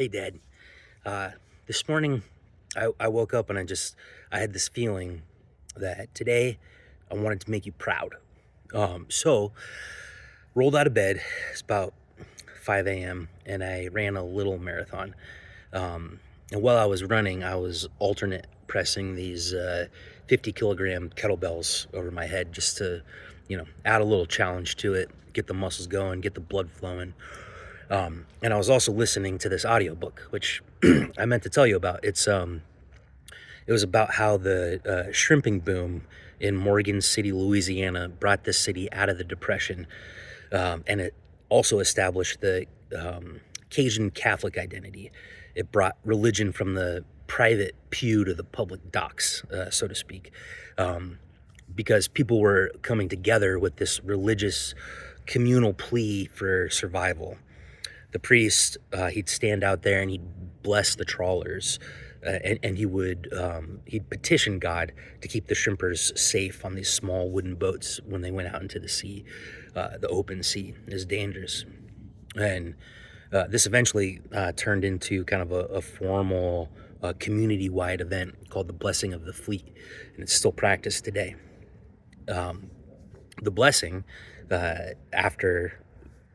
Hey, Dad. Uh, this morning, I woke up and I had this feeling that today I wanted to make you proud. So rolled out of bed. It's about 5 a.m. and I ran a little marathon. And while I was running, I was alternate pressing these 50 kilogram kettlebells over my head just to, add a little challenge to it, get the muscles going, get the blood flowing. And I was also listening to this audiobook, which I meant to tell you about. It was about how the shrimping boom in Morgan City, Louisiana, brought this city out of the Depression, and it also established the Cajun Catholic identity. It brought religion from the private pew to the public docks, so to speak, because people were coming together with this religious communal plea for survival. The priest, he'd stand out there and he'd bless the trawlers, and he'd petition God to keep the shrimpers safe on these small wooden boats when they went out into the sea. The open sea is dangerous, and this eventually turned into kind of a formal community-wide event called the Blessing of the Fleet, and it's still practiced today. The blessing,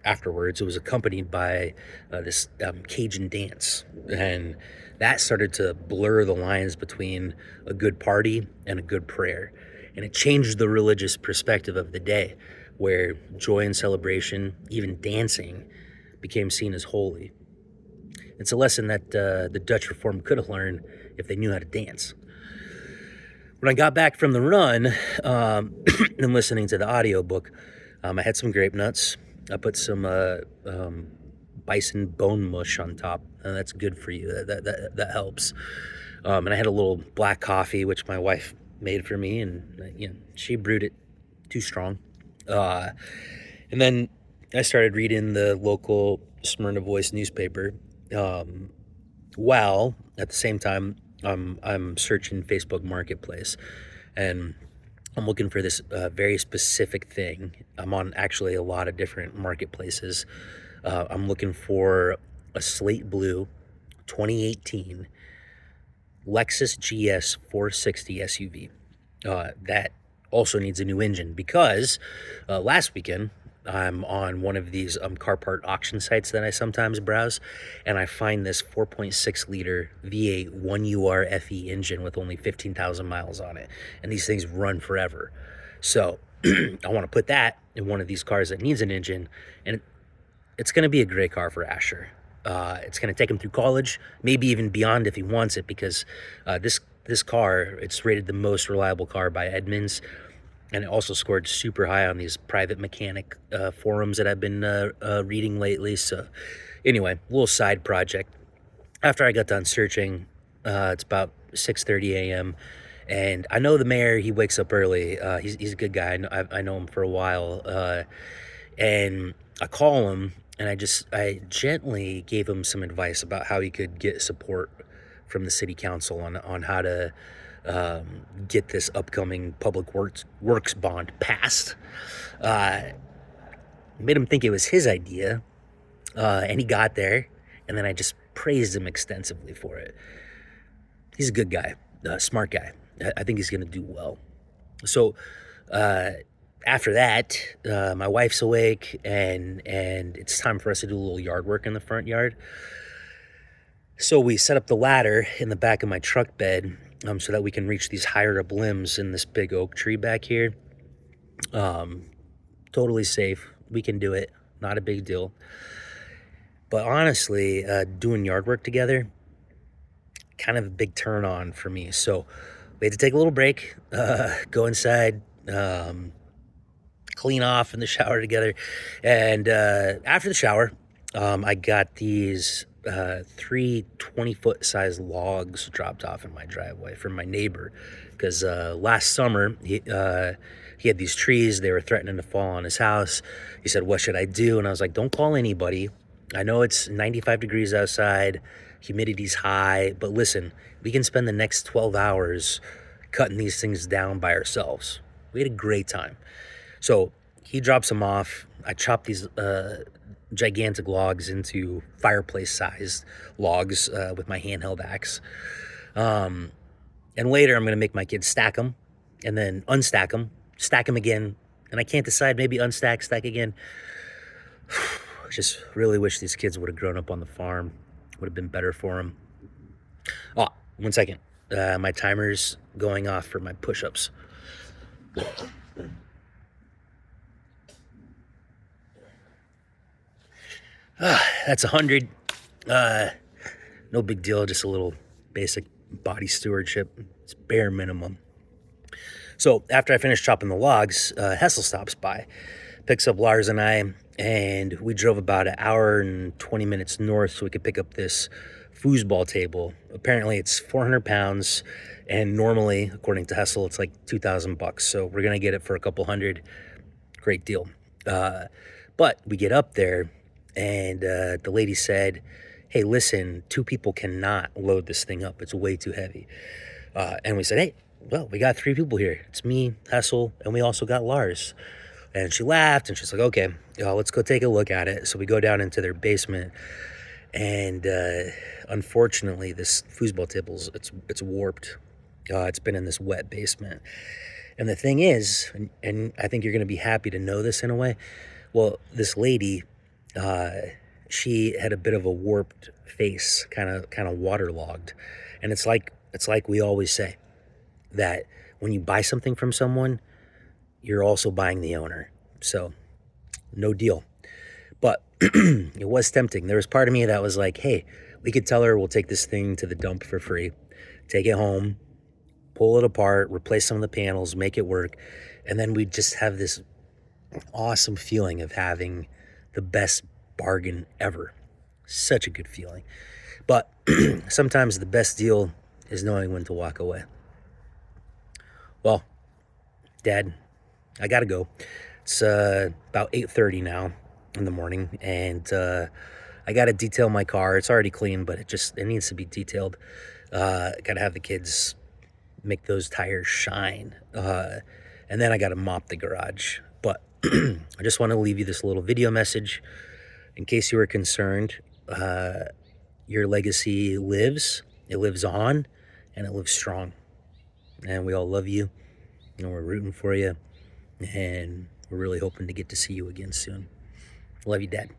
afterwards, it was accompanied by this Cajun dance, and that started to blur the lines between a good party and a good prayer, and it changed the religious perspective of the day, where joy and celebration, even dancing, became seen as holy. It's a lesson that the Dutch Reformed could have learned if they knew how to dance. When I got back from the run and listening to the audiobook, I had some grape nuts. I put some bison bone mush on top, and that's good for you. That helps. And I had a little black coffee, which my wife made for me, and she brewed it too strong. And then I started reading the local Smyrna Voice newspaper, while at the same time I'm searching Facebook Marketplace, and I'm looking for this very specific thing. I'm on actually a lot of different marketplaces. I'm looking for a slate blue 2018 Lexus GS 460 SUV. That also needs a new engine because last weekend I'm on one of these car part auction sites that I sometimes browse, and I find this 4.6 liter V8 1UR FE engine with only 15,000 miles on it, and these things run forever. So I want to put that in one of these cars that needs an engine, and it's going to be a great car for Asher. It's going to take him through college, maybe even beyond if he wants it, because this car, it's rated the most reliable car by Edmunds, and it also scored super high on these private mechanic forums that I've been reading lately. So anyway, a little side project. After I got done searching, it's about 6:30 a.m., and I know the mayor, he wakes up early. He's a good guy. I know him for a while. And I call him, and I gently gave him some advice about how he could get support from the city council on how to get this upcoming public works bond passed. Made him think it was his idea, and he got there, and then I just praised him extensively for it. He's a good guy, a smart guy. I think he's going to do well. So after that, my wife's awake, and it's time for us to do a little yard work in the front yard. So we set up the ladder in the back of my truck bed, so that we can reach these higher up limbs in this big oak tree back here. Totally safe. We can do it. Not a big deal. But honestly, doing yard work together, kind of a big turn on for me. So we had to take a little break, go inside, clean off in the shower together. And after the shower, I got these 3 20-foot size logs dropped off in my driveway from my neighbor, because last summer he had these trees. They were threatening to fall on his house. He said, "What should I do?" And I was like, "Don't call anybody. I know it's 95 degrees outside, humidity's high, but listen, we can spend the next 12 hours cutting these things down by ourselves." We had a great time. So he drops them off. I chop these gigantic logs into fireplace-sized logs with my handheld axe. Um, and later, I'm going to make my kids stack them and then unstack them, stack them again. And I can't decide, maybe unstack, stack again. Just really wish these kids would have grown up on the farm. Would have been better for them. Oh, 1 second. My timer's going off for my push-ups. That's 100. No big deal, just a little basic body stewardship. It's bare minimum. So after I finish chopping the logs, Hessel stops by, picks up Lars and I, and we drove about an hour and 20 minutes north so we could pick up this foosball table. Apparently it's 400 pounds, and normally, according to Hessel, it's like $2,000. So we're gonna get it for a couple hundred. Great deal. But we get up there, and the lady said, hey, listen, 2 people cannot load this thing up. It's way too heavy. And we said, hey, well, we got 3 people here. It's me, Hessel, and we also got Lars. And she laughed, and she's like, okay, let's go take a look at it. So we go down into their basement, and unfortunately, this foosball table's it's warped. It's been in this wet basement. And the thing is, and I think you're going to be happy to know this in a way, well, this lady, she had a bit of a warped face, kind of waterlogged. And it's like we always say, that when you buy something from someone, you're also buying the owner. So, no deal. But it was tempting. There was part of me that was like, hey, we could tell her we'll take this thing to the dump for free, take it home, pull it apart, replace some of the panels, make it work, and then we'd just have this awesome feeling of having the best bargain ever. Such a good feeling. But sometimes the best deal is knowing when to walk away. Well, Dad, I gotta go. It's about 8:30 now in the morning, and I gotta detail my car. It's already clean, but it needs to be detailed. Gotta have the kids make those tires shine, and then I gotta mop the garage. But I just want to leave you this little video message in case you were concerned. Your legacy lives. It lives on, and it lives strong. And we all love you, and we're rooting for you, and we're really hoping to get to see you again soon. Love you, Dad.